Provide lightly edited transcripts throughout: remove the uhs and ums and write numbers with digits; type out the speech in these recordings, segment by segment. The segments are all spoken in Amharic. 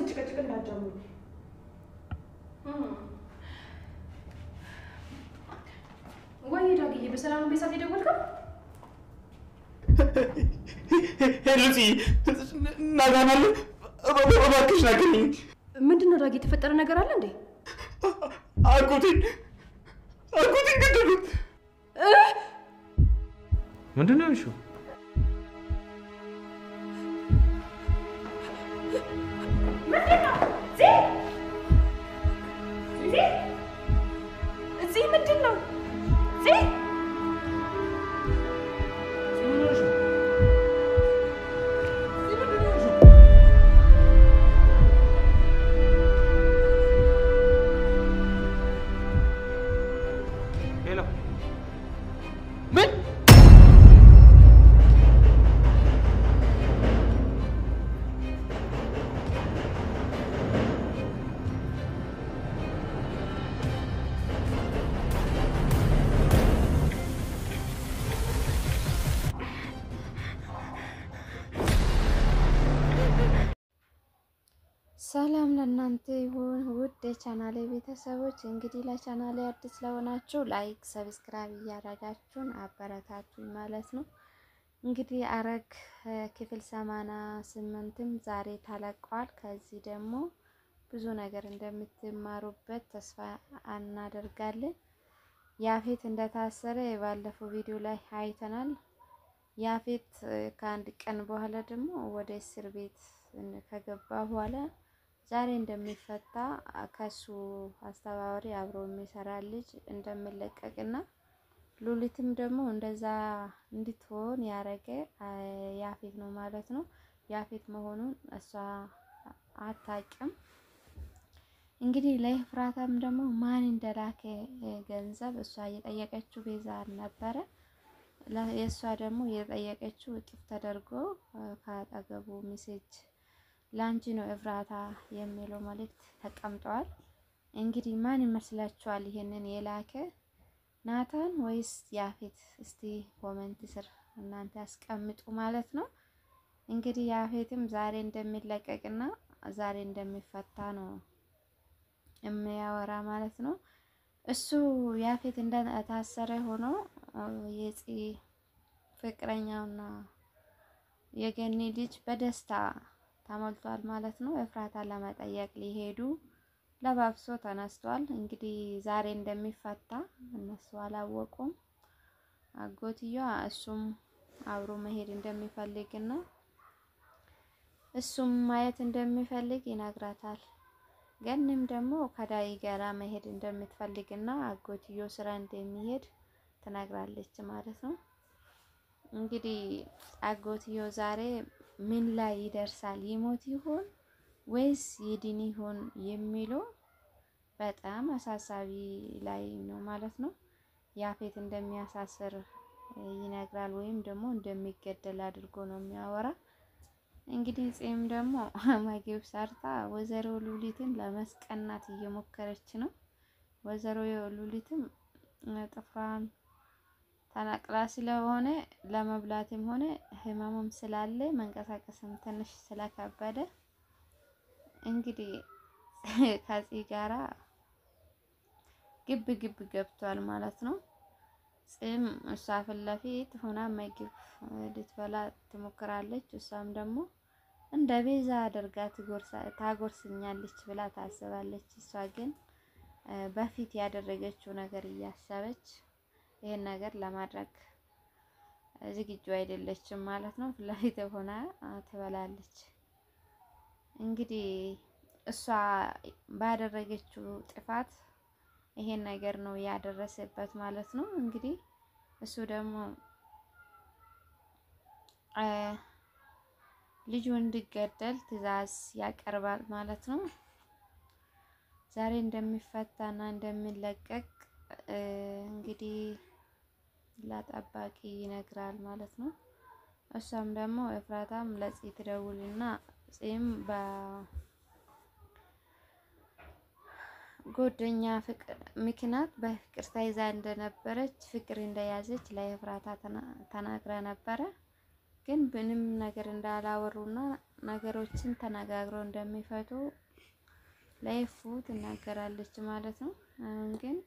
ጭቅጭቅ እንዳትጀምሩ። ወይ ዳግዬ በሰላም ነው ቤዛት የደወልከው? ሄሉሲ ናጋናለ እባክሽ ናገኝ። ምንድነው ዳጊ የተፈጠረ ነገር አለ እንዴ? አጎቴን ገደሉት። ምንድነው እሺ? ምንድነው? ሰላም ለእናንተ ይሁን ውድ የቻናሌ ቤተሰቦች። እንግዲህ ለቻናሌ አዲስ ለሆናችሁ ላይክ ሰብስክራይብ እያደረጋችሁን አበረታቱኝ ማለት ነው። እንግዲህ ሐረግ ክፍል 88ም ዛሬ ተለቋል። ከዚህ ደግሞ ብዙ ነገር እንደምትማሩበት ተስፋ እናደርጋለን። ያፌት እንደታሰረ ባለፈው ቪዲዮ ላይ አይተናል። ያፌት ከአንድ ቀን በኋላ ደግሞ ወደ እስር ቤት ከገባ በኋላ ዛሬ እንደሚፈታ ከሱ አስተባባሪ አብሮ የሚሰራ ልጅ እንደሚለቀቅና ሉሊትም ደግሞ እንደዛ እንድትሆን ያረገ ያፌት ነው ማለት ነው። ያፌት መሆኑን እሷ አታውቅም። እንግዲህ ለኤፍራታም ደግሞ ማን እንደላከ ገንዘብ እሷ እየጠየቀችው ቤዛ ነበረ። የእሷ ደግሞ እየጠየቀችው እጥፍ ተደርጎ ካጠገቡ ሜሴጅ ላንቺ ነው ኤፍራታ የሚለው መልእክት ተቀምጧል። እንግዲህ ማን ይመስላችኋል ይሄንን የላከ? ናታን ወይስ ያፌት? እስቲ ኮሜንት ስር እናንተ አስቀምጡ ማለት ነው። እንግዲህ ያፌትም ዛሬ እንደሚለቀቅና ዛሬ እንደሚፈታ ነው የሚያወራ ማለት ነው። እሱ ያፌት እንደታሰረ ሆኖ የጽ ፍቅረኛውና የገኒ ልጅ በደስታ ተሞልቷል ማለት ነው። ኤፍራታ ለመጠየቅ ሊሄዱ ለባብሶ ተነስቷል። እንግዲህ ዛሬ እንደሚፈታ እነሱ አላወቁም። አጎትየዋ እሱም አብሮ መሄድ እንደሚፈልግና እሱም ማየት እንደሚፈልግ ይነግራታል። ገኒም ደግሞ ከዳይ ጋራ መሄድ እንደምትፈልግና አጎትየው ስራ እንደሚሄድ ትነግራለች ማለት ነው። እንግዲህ አጎትየው ዛሬ ምን ላይ ይደርሳል? ይሞት ይሆን ወይስ ይድን ይሆን የሚለው በጣም አሳሳቢ ላይ ነው ማለት ነው። ያፌት እንደሚያሳስር ይነግራል ወይም ደግሞ እንደሚገደል አድርጎ ነው የሚያወራ። እንግዲህ ጽም ደግሞ ምግብ ሰርታ ወይዘሮ ሉሊትን ለመስቀናት እየሞከረች ነው። ወይዘሮ ሉሊትም ጥፍሯን ተነቅላ ስለሆነ ለመብላትም ሆነ ህመሙም ስላለ መንቀሳቀስም ትንሽ ስለከበደ እንግዲህ ከዚህ ጋራ ግብ ገብቷል ማለት ነው። ጽም እሷ ፊት ለፊት ሆና ምግብ ልትበላ ትሞክራለች። እሷም ደግሞ እንደ ቤዛ አድርጋ ታጎርስኛለች ብላ ታስባለች። እሷ ግን በፊት ያደረገችው ነገር እያሰበች ይሄን ነገር ለማድረግ ዝግጁ አይደለችም ማለት ነው። ፊት ለፊት ሆና ትበላለች። እንግዲህ እሷ ባደረገችው ጥፋት ይሄን ነገር ነው ያደረሰበት ማለት ነው። እንግዲህ እሱ ደግሞ ልጁ እንዲገደል ትዕዛዝ ያቀርባል ማለት ነው። ዛሬ እንደሚፈታና እንደሚለቀቅ እንግዲህ ለጠባቂ ይነግራል ማለት ነው። እሷም ደግሞ ኤፍራታም ለጽ ትደውልና ጽም በጎደኛ ፍቅር ምክንያት በፍቅር ተይዛ እንደነበረች ፍቅር እንደያዘች ለኤፍራታ ተናግራ ነበረ። ግን ምንም ነገር እንዳላወሩና ነገሮችን ተነጋግረው እንደሚፈቱ ለይፉ ትናገራለች ማለት ነው። አሁን ግን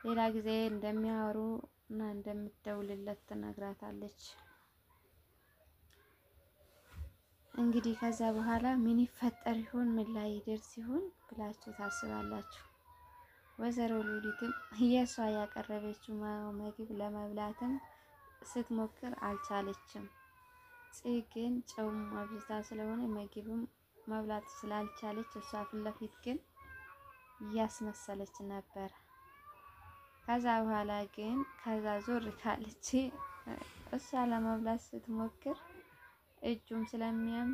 ሌላ ጊዜ እንደሚያወሩ እና እንደምትደውልለት ትነግራታለች። እንግዲህ ከዛ በኋላ ምን ይፈጠር ይሆን ምን ላይ ይደርስ ይሆን ብላችሁ ታስባላችሁ? ወይዘሮ ሉሊትም የሷ ያቀረበችው ምግብ ለመብላትም ስትሞክር አልቻለችም። ግን ጨውም አብዝታ ስለሆነ ምግብም መብላት ስላልቻለች እሷ ፊት ለፊት ግን እያስመሰለች ነበር። ከዛ በኋላ ግን ከዛ ዞር ካለች እሷ ለመብላት ስትሞክር እጁም ስለሚያም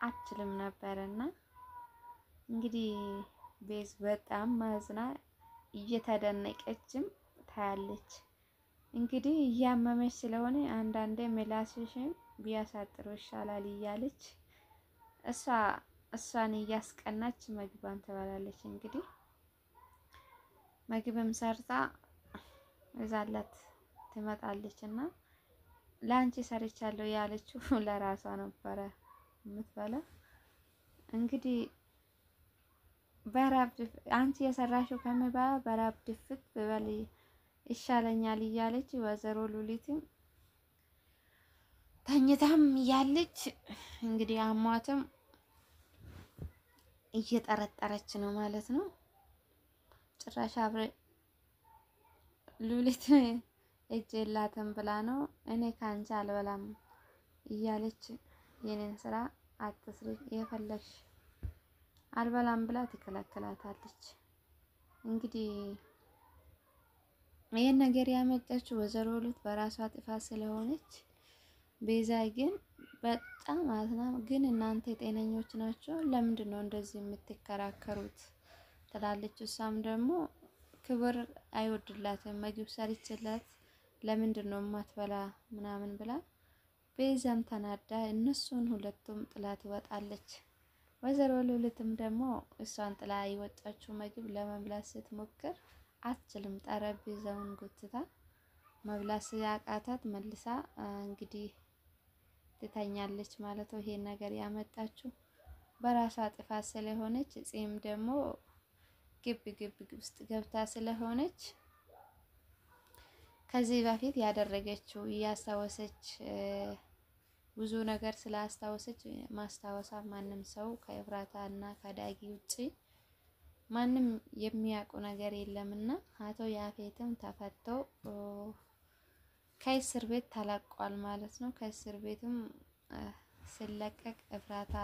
አትችልም ነበርና እንግዲህ ቤዝ በጣም ማዝና እየተደነቀችም ታያለች። እንግዲህ እያመመች ስለሆነ አንዳንዴ ምላስሽን ቢያሳጥሩ ይሻላል እያለች እሷን እያስቀናች ምግቧን ትበላለች። እንግዲህ ምግብም ሰርታ እዛላት ትመጣለች እና ላንቺ ሰርቻለሁ ያለችው ለራሷ ነበረ የምትበላ። እንግዲህ በራብ አንቺ የሰራሽው ከመባ በራብ ድፍት በበል ይሻለኛል እያለች ወይዘሮ ሉሊትም ተኝታም ያለች እንግዲህ አሟትም እየጠረጠረች ነው ማለት ነው። ጭራሽ አብረ ሉሊት እጅ የላትም ብላ ነው እኔ ካንቺ አልበላም እያለች የኔን ስራ አትስሪ የፈለግሽ አልበላም ብላ ትከለክላታለች። እንግዲህ ይሄን ነገር ያመጣችው ወይዘሮ ሉሊት በራሷ ጥፋት ስለሆነች ቤዛ ግን በጣም አዝና ግን እናንተ ጤነኞች ናቸው ለምንድን ነው እንደዚህ የምትከራከሩት ትላለች። እሷም ደግሞ ክብር አይወድላትም ምግብ ሰርችላት ለምንድን ነው የማትበላ ምናምን ብላ ቤዛም ተናዳ እነሱን ሁለቱም ጥላት ትወጣለች። ወይዘሮ ሉሊትም ደግሞ እሷን ጥላ የወጣችው ምግብ ለመብላት ስትሞክር አትችልም። ጠረጴዛውን ጎትታ መብላት ሲያቃታት መልሳ እንግዲህ ትተኛለች ማለት ነው። ይሄን ነገር ያመጣችው በራሷ ጥፋት ስለሆነች ጺም ደግሞ ግብ ውስጥ ገብታ ስለሆነች ከዚህ በፊት ያደረገችው እያስታወሰች ብዙ ነገር ስላስታወሰች ማስታወሳ ማንም ሰው ከኤፍራታ እና ከዳጊ ውጪ ማንም የሚያውቁ ነገር የለምና አቶ ያፌትም ተፈቶ ከእስር ቤት ተለቋል ማለት ነው። ከእስር ቤትም ሲለቀቅ ኤፍራታ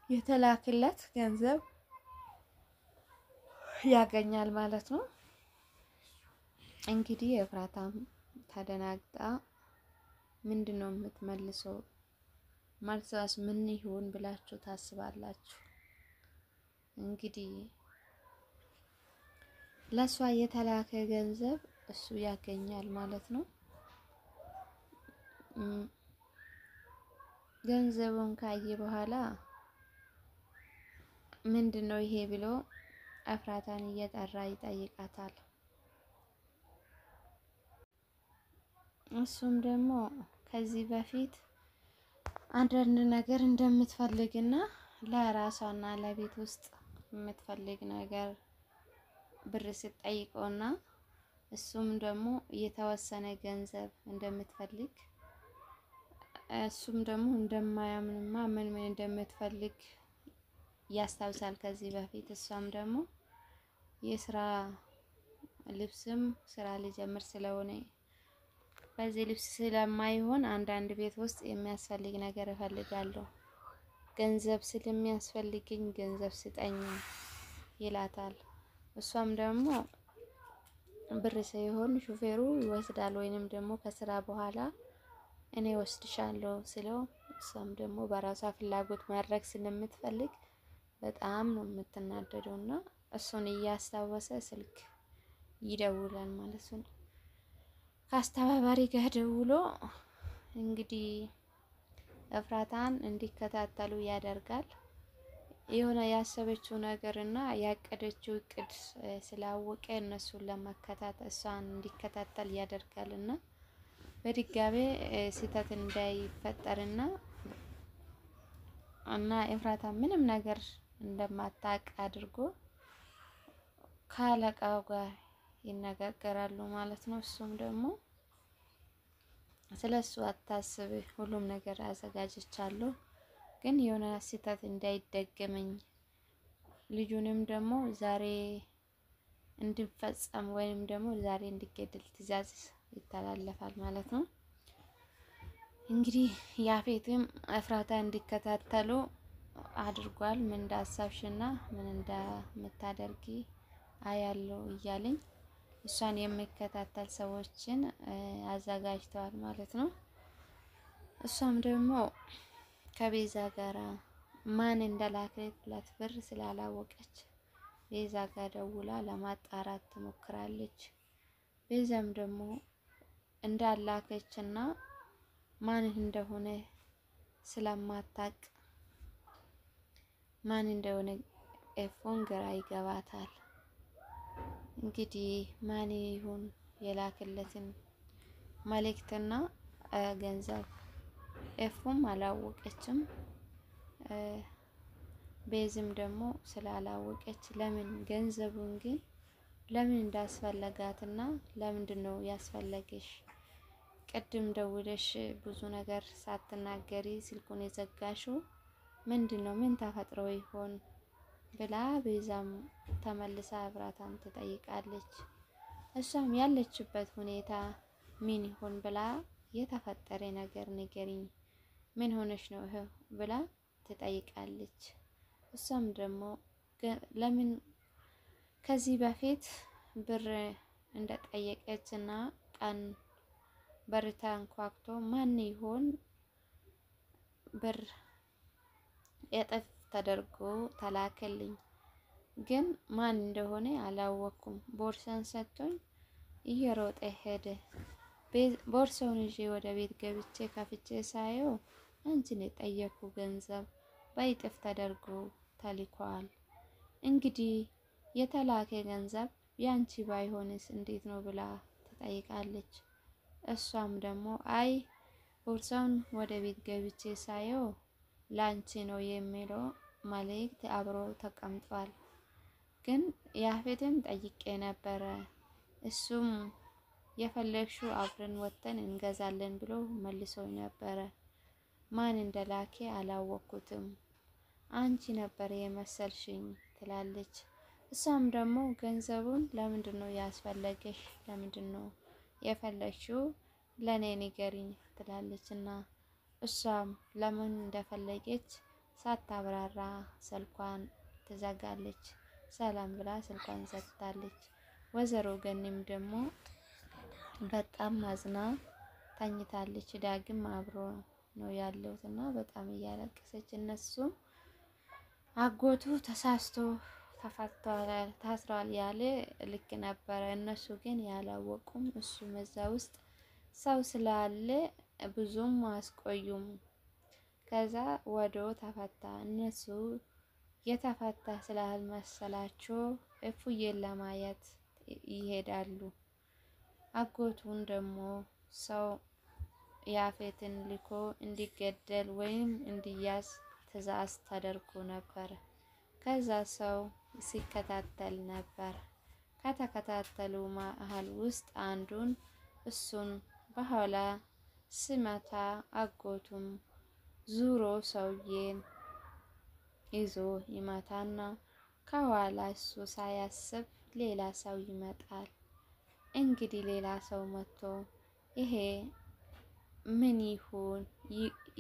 የተላከለት ገንዘብ ያገኛል ማለት ነው። እንግዲህ ኤፍራታም ተደናግጣ ምንድነው የምትመልሰው መልሷስ ምን ይሆን ብላችሁ ታስባላችሁ? እንግዲህ ለሷ የተላከ ገንዘብ እሱ ያገኛል ማለት ነው። ገንዘቡን ካየ በኋላ ምንድነው ይሄ ብሎ ኤፍራታን እየጠራ ይጠይቃታል። እሱም ደግሞ ከዚህ በፊት አንዳንድ ነገር እንደምትፈልግና ለራሷና ለቤት ውስጥ የምትፈልግ ነገር ብር ስትጠይቀውና እሱም ደግሞ የተወሰነ ገንዘብ እንደምትፈልግ እሱም ደግሞ እንደማያምንማ ምን እንደምትፈልግ ያስታውሳል ከዚህ በፊት። እሷም ደግሞ የስራ ልብስም ስራ ሊጀምር ስለሆነ በዚህ ልብስ ስለማይሆን አንዳንድ ቤት ውስጥ የሚያስፈልግ ነገር እፈልጋለሁ ገንዘብ ስለሚያስፈልግኝ ገንዘብ ስጠኝ ይላታል። እሷም ደግሞ ብር ሳይሆን ሹፌሩ ይወስዳል ወይንም ደግሞ ከስራ በኋላ እኔ ወስድሻለሁ ስለው እሷም ደግሞ በራሷ ፍላጎት ማድረግ ስለምትፈልግ በጣም ነው የምትናደደውና እሱን እያስታወሰ ስልክ ይደውላል ማለት ነው። ከአስተባባሪ ጋር ደውሎ እንግዲህ ኤፍራታን እንዲከታተሉ ያደርጋል። የሆነ ያሰበችው ነገርና ያቀደችው እቅድ ስላወቀ እነሱን ለመከታተል እሷን እንዲከታተል ያደርጋልና በድጋሜ ስህተት እንዳይፈጠርና ኤፍራታ ምንም ነገር እንደማታውቅ አድርጎ ካለቃው ጋር ይነጋገራሉ ማለት ነው። እሱም ደግሞ ስለሱ አታስብ፣ ሁሉም ነገር አዘጋጅቻለሁ፣ ግን የሆነ ስህተት እንዳይደገመኝ ልጁንም ደግሞ ዛሬ እንዲፈጸም ወይም ደግሞ ዛሬ እንዲገደል ትዕዛዝ ይተላለፋል ማለት ነው። እንግዲህ ያፌትም ኤፍራታ እንዲከታተሉ አድርጓል። ምን እንዳሰብሽና ምን እንደምታደርጊ አያለው እያለኝ እሷን የሚከታተል ሰዎችን አዘጋጅተዋል ማለት ነው። እሷም ደግሞ ከቤዛ ጋራ ማን እንደላከላት ብር ስላላወቀች ቤዛ ጋር ደውላ ለማጣራት ትሞክራለች። ቤዛም ደግሞ እንዳላከችና ማን እንደሆነ ስለማታቅ ማን እንደሆነ ኤፉን ግራ ይገባታል። እንግዲህ ማን ይሁን የላከለትን መልእክትና ገንዘብ ኤፉም አላወቀችም። ቤዝም ደግሞ ስላላወቀች ለምን ገንዘቡን ግን ለምን እንዳስፈለጋትና ለምንድነው ያስፈለገሽ? ቅድም ደውለሽ ብዙ ነገር ሳትናገሪ ስልኩን የዘጋሽው ምንድነው? ምን ተፈጥሮ ይሆን ብላ ቤዛም ተመልሳ ኤፍራታን ትጠይቃለች። እሷም ያለችበት ሁኔታ ምን ይሆን ብላ የተፈጠረ ነገር ንገሪኝ፣ ምን ሆነሽ ነው ይሄ ብላ ትጠይቃለች። እሷም ደግሞ ለምን ከዚህ በፊት ብር እንደጠየቀችና ቀን በር ተንኳክቶ ማን ይሆን ብር እጥፍ ተደርጎ ተላከልኝ፣ ግን ማን እንደሆነ አላወኩም። ቦርሳን ሰጥቶኝ እየሮጠ ሄደ። ቦርሳውን ይዤ ወደ ቤት ገብቼ ከፍቼ ሳየው አንቺን የጠየኩ ገንዘብ በእጥፍ ተደርጎ ተልኳል። እንግዲህ የተላከ ገንዘብ ያንቺ ባይሆንስ እንዴት ነው ብላ ትጠይቃለች። እሷም ደግሞ አይ ቦርሳውን ወደ ቤት ገብቼ ሳየው ላንቺ ነው የሚለው መልእክት አብሮ ተቀምጧል። ግን ያፌትን ጠይቄ ነበረ፣ እሱም የፈለግሽው አብረን ወጥተን እንገዛለን ብሎ መልሶኝ ነበረ። ማን እንደላከ አላወኩትም፣ አንቺ ነበር የመሰልሽኝ ትላለች። እሷም ደግሞ ገንዘቡን ለምንድነው ያስፈለገሽ? ለምንድነው የፈለግሽው? ለኔ ንገሪኝ ትላለች። እና እሷም ለምን እንደፈለገች ሳታብራራ ስልኳን ትዘጋለች። ሰላም ብላ ስልኳን ዘግታለች። ወይዘሮ ገኒም ደግሞ በጣም አዝና ተኝታለች። ዳግም አብሮ ነው ያለው እና በጣም እያለቀሰች እነሱም አጎቱ ተሳስቶ ተፈቷል ታስሯል ያለ ልክ ነበረ። እነሱ ግን ያላወቁም። እሱም እዛ ውስጥ ሰው ስላለ ብዙም አስቆዩም። ከዛ ወዶ ተፈታ። እነሱ የተፈታ ስላልመሰላቸው እፉዬን ለማየት ይሄዳሉ። አጎቱን ደግሞ ሰው ያፌትን ልኮ እንዲገደል ወይም እንዲያዝ ትዕዛዝ ተደርጎ ነበር። ከዛ ሰው ሲከታተል ነበር። ከተከታተሉ መሀል ውስጥ አንዱን እሱን በኋላ ስመታ አጎቱም ዙሮ ሰውዬን ይዞ ይመታና ከኋላ እሱ ሳያስብ ሌላ ሰው ይመጣል። እንግዲህ ሌላ ሰው መጥቶ ይሄ ምን ይሁን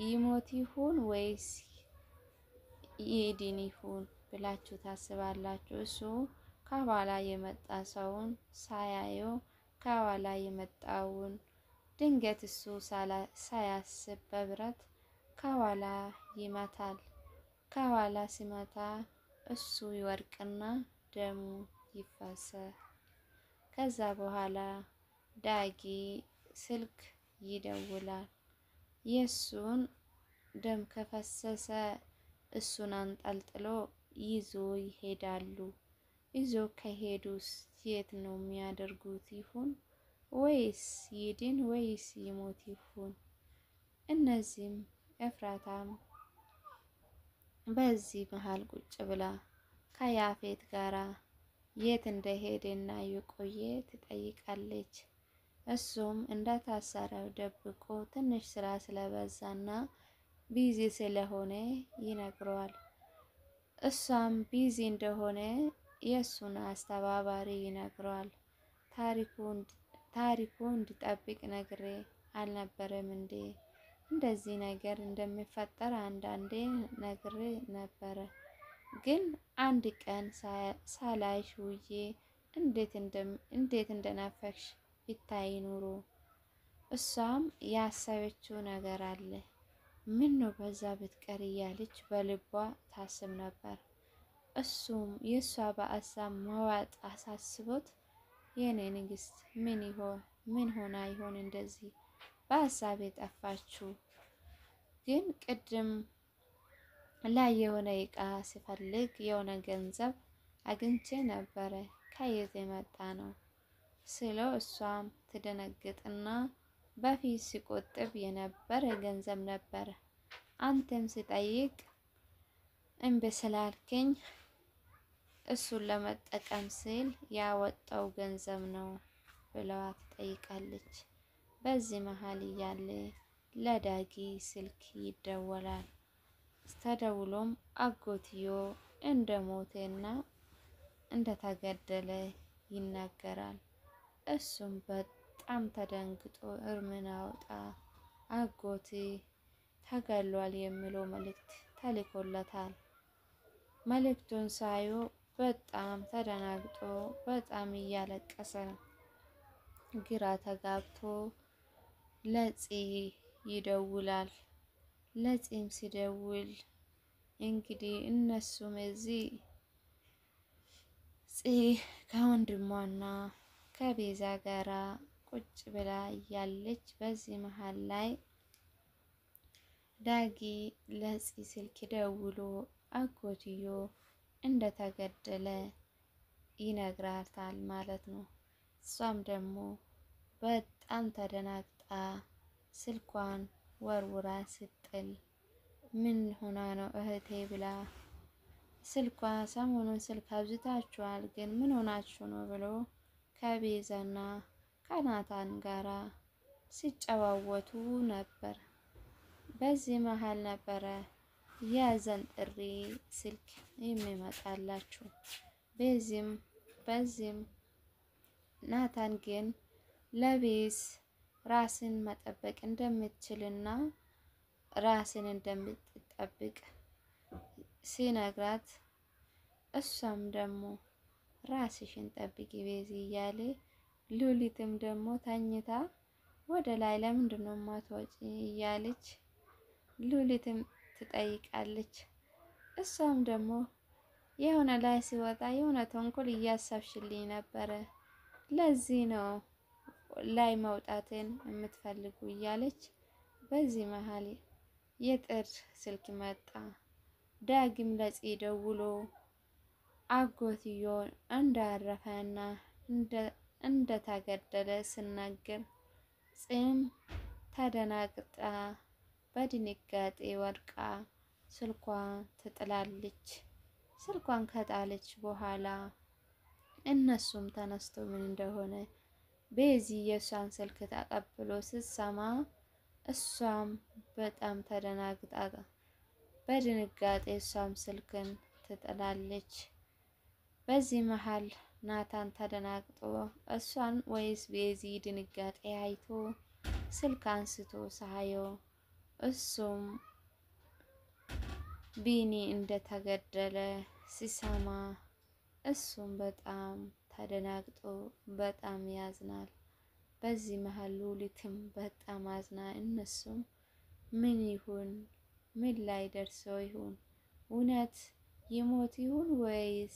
ይሞት ይሁን ወይስ ይድን ይሁን ብላችሁ ታስባላችሁ? እሱ ከኋላ የመጣ ሰውን ሳያየው ከኋላ የመጣውን ድንገት እሱ ሳያስብ በብረት ከኋላ ይመታል። ከኋላ ሲመታ እሱ ይወድቅና ደሙ ይፈሳል። ከዛ በኋላ ዳጊ ስልክ ይደውላል። የሱን ደም ከፈሰሰ እሱን አንጠልጥሎ ይዞ ይሄዳሉ። ይዞ ከሄዱስ የት ነው የሚያደርጉት ይሆን? ወይስ ይድን ወይስ ይሞት ይሁን? እነዚህም ኤፍራታም በዚህ መሃል ቁጭ ብላ ከያፌት ጋራ የት እንደሄደና የቆየ ትጠይቃለች። እሱም እንደታሰረው ደብቆ ትንሽ ስራ ስለበዛና ቢዚ ስለሆነ ይነግረዋል። እሷም ቢዚ እንደሆነ የእሱን አስተባባሪ ይነግረዋል። ታሪኩ እንዲጠብቅ ነግሬ አልነበረም እንዴ? እንደዚህ ነገር እንደሚፈጠር አንዳንዴ ነግሬ ነበረ፣ ግን አንድ ቀን ሳላይሽ ውዬ እንዴት እንደናፈቅሽ ቢታይ ኑሮ። እሷም ያሰበችው ነገር አለ። ምን ነው በዛ ብትቀር እያለች በልቧ ታስብ ነበር። እሱም የእሷ በአሳብ መዋጥ አሳስቦት የኔ ንግስት ምን ሆና ይሆን እንደዚህ በሀሳብ የጠፋችው? ግን ቅድም ላይ የሆነ እቃ ሲፈልግ የሆነ ገንዘብ አግኝቼ ነበረ፣ ከየት የመጣ ነው ስለው እሷም ትደነግጥና በፊት ሲቆጥብ የነበረ ገንዘብ ነበረ፣ አንተም ሲጠይቅ እምቢ ስላልከኝ እሱን ለመጠቀም ሲል ያወጣው ገንዘብ ነው ብለዋ ትጠይቃለች። በዚህ መሀል እያለ ለዳጊ ስልክ ይደወላል። ተደውሎም አጎትዮ እንደሞተና እንደተገደለ ይናገራል። እሱም በጣም ተደንግጦ እርምን አውጣ አጎቴ ተገሏል የሚለው መልእክት ተልኮለታል። መልእክቱን ሳዩ በጣም ተደናግጦ በጣም እያለቀሰ ግራ ተጋብቶ ለፂ ይደውላል። ለፂም ሲደውል እንግዲህ እነሱም እዚህ ፂ ከወንድሟና ከቤዛ ጋራ ቁጭ ብላ እያለች በዚህ መሀል ላይ ዳጊ ለፂ ስልክ ደውሎ አጎትዮ እንደተገደለ ይነግራታል ማለት ነው። እሷም ደግሞ በጣም ተደናግጣ ስልኳን ወርውራ ስትጥል ምን ሆና ነው እህቴ ብላ ስልኳ ሰሞኑን ስልክ አብዝታችኋል፣ ግን ምን ሆናችሁ ነው ብሎ ከቤዛና ከናታን ጋራ ሲጨዋወቱ ነበር። በዚህ መሀል ነበረ የሀዘን ጥሪ ስልክ የሚመጣላችሁ። በዚህም ናታን ግን ለቤዝ ራስን መጠበቅ እንደምትችልና ራስን እንደምትጠብቅ ሲነግራት እሷም ደግሞ ራስሽን ጠብቂ ቤዚ እያለ ሉሊትም ደግሞ ተኝታ ወደ ላይ ለምንድነው ማትወጪ እያለች ሉሊትም ትጠይቃለች። እሷም ደግሞ የሆነ ላይ ሲወጣ የሆነ ተንኮል እያሰብሽልኝ ነበረ፣ ለዚህ ነው ላይ መውጣትን የምትፈልጉ እያለች በዚህ መሀል የጥር ስልክ መጣ። ዳግም ለፂ ደውሎ አጎትዮ እንዳረፈና እንደተገደለ ስናገር ፂም ተደናግጣ በድንጋጤ ወድቃ ስልኳን ትጥላለች። ስልኳን ከጣለች በኋላ እነሱም ተነስቶ ምን እንደሆነ ቤዚ የሷን ስልክ ተቀብሎ ስትሰማ እሷም በጣም ተደናግጣ በድንጋጤ እሷም ስልክን ትጥላለች። በዚህ መሀል ናታን ተደናግጦ እሷን ወይስ ቤዚ ድንጋጤ አይቶ ስልክ አንስቶ ሳየው እሱም ቢኒ እንደተገደለ ሲሰማ እሱም በጣም ተደናግጦ በጣም ያዝናል። በዚህ መሀል ሉሊትም በጣም አዝና እነሱም ምን ይሁን ምን ላይ ደርሰው ይሁን እውነት ይሞት ይሁን ወይስ